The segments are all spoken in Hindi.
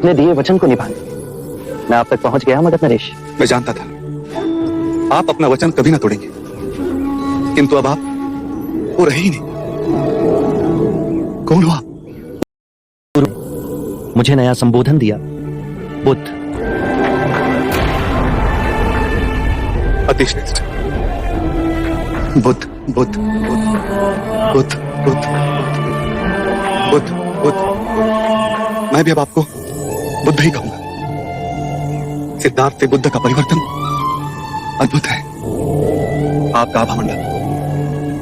अपने दिए वचन को निभाने मैं आप तक पहुंच गया मगध नरेश। मैं जानता था आप अपना वचन कभी ना तोड़ेंगे, किंतु अब आप वो रहे ही नहीं। कौन हो आप? मुझे नया संबोधन दिया, बुद्ध। अति श्रेष्ठ। बुद्ध बुद्ध बुद्ध बुद्ध बुद्ध बुद्ध। मैं भी अब आपको बुद्ध ही कहूंगा। सिद्धार्थ से बुद्ध का परिवर्तन अद्भुत है। आपका आभामंडल,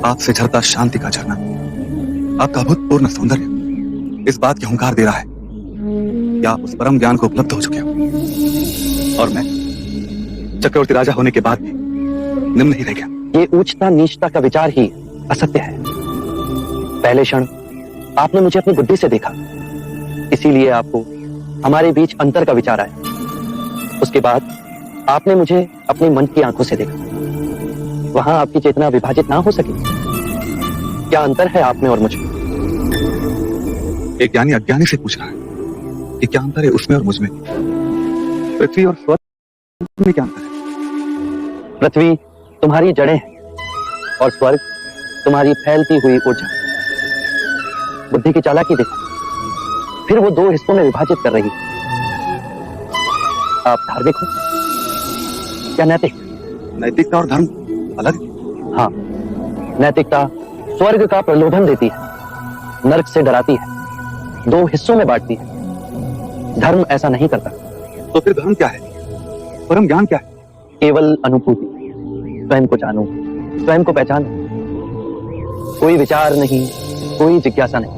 आपसे झरता शांति का झरना, आपका अभूतपूर्ण सौंदर्य इस बात की हुंकार दे रहा है कि आप उस परम ज्ञान को उपलब्ध हो चुके हो। और मैं चक्रवर्ती राजा होने के बाद भी निम्न ही रह गया। ये ऊंचता नीचता का विचार ही असत्य है। पहले क्षण आपने मुझे अपनी बुद्धि से देखा, इसीलिए आपको हमारे बीच अंतर का विचार आया। उसके बाद आपने मुझे अपने मन की आंखों से देखा, वहां आपकी चेतना विभाजित ना हो सके। क्या अंतर है आप में और मुझ में? एक ज्ञानी अज्ञानी से पूछ रहा है कि क्या अंतर है उसमें और मुझ में। पृथ्वी और स्वर्ग में क्या अंतर है? पृथ्वी तुम्हारी जड़ें हैं और स्वर्ग तुम्हारी फैलती हुई ऊर्जा। बुद्धि की चालाकी देखो, फिर वो दो हिस्सों में विभाजित कर रही है। आप धार्मिक हो या नैतिक? नैतिकता और धर्म अलग? हाँ, नैतिकता स्वर्ग का प्रलोभन देती है, नरक से डराती है, दो हिस्सों में बांटती है। धर्म ऐसा नहीं करता। तो फिर धर्म क्या है? परम ज्ञान क्या है? केवल अनुभूति। स्वयं को जानो, स्वयं को पहचानो। कोई विचार नहीं, कोई जिज्ञासा नहीं,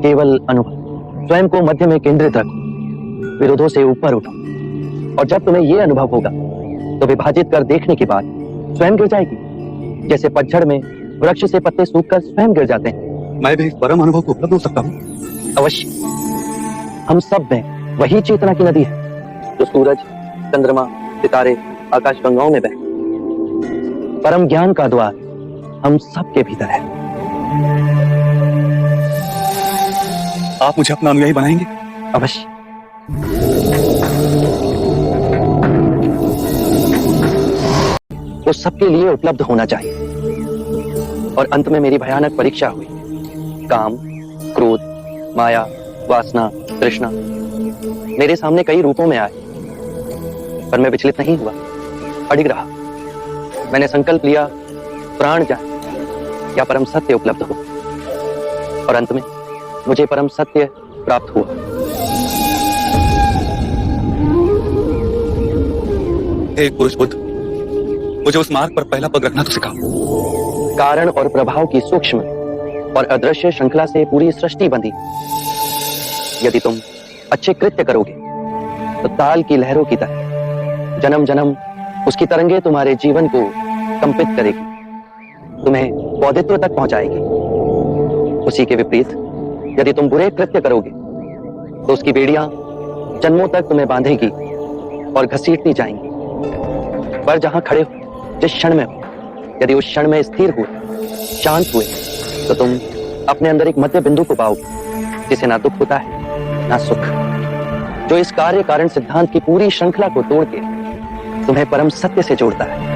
केवल अनुभव। स्वयं को मध्य में केंद्रित रखो, विरोधों से ऊपर उठो, और जब तुम्हें यह अनुभव होगा तो विभाजित कर देखने के बाद स्वयं गिर जाएगी, जैसे पतझड़ में वृक्ष से पत्ते सूखकर स्वयं गिर जाते हैं। मैं भी इस परम अनुभव को उपलब्ध हो सकता हूँ? अवश्य। हम सब में वही चेतना की नदी है जो सूरज, चंद्रमा, सितारे, आकाशगंगाओं में बहती। परम ज्ञान का द्वार हम सबके भीतर है। आप मुझे अपना अनुयायी बनाएंगे? अवश्य। वो सबके लिए उपलब्ध होना चाहिए। और अंत में मेरी भयानक परीक्षा हुई। काम, क्रोध, माया, वासना, तृष्णा मेरे सामने कई रूपों में आए, पर मैं विचलित नहीं हुआ, अडिग रहा। मैंने संकल्प लिया, प्राण जाए या परम सत्य उपलब्ध हो, और अंत में मुझे परम सत्य प्राप्त हुआ। हे पुरुष बुद्ध, मुझे उस मार्ग पर पहला पग रखना तो सिखाओ। कारण और प्रभाव की सूक्ष्म और अदृश्य श्रृंखला से पूरी सृष्टि बंधी। यदि तुम अच्छे कृत्य करोगे तो ताल की लहरों की तरह जन्म जन्म उसकी तरंगे तुम्हारे जीवन को कंपित करेगी, तुम्हें बौद्धित्व तक पहुंचाएगी। उसी के विपरीत यदि तुम बुरे कृत्य करोगे तो उसकी बेड़ियां जन्मों तक तुम्हें बांधेगी और घसीटती जाएंगी। पर जहां खड़े हो, जिस क्षण में हो, यदि उस क्षण में स्थिर हुए, शांत हुए, तो तुम अपने अंदर एक मध्य बिंदु को पाओगे जिसे ना दुख होता है ना सुख, जो इस कार्य कारण सिद्धांत की पूरी श्रृंखला को तोड़ के तुम्हें परम सत्य से जोड़ता है।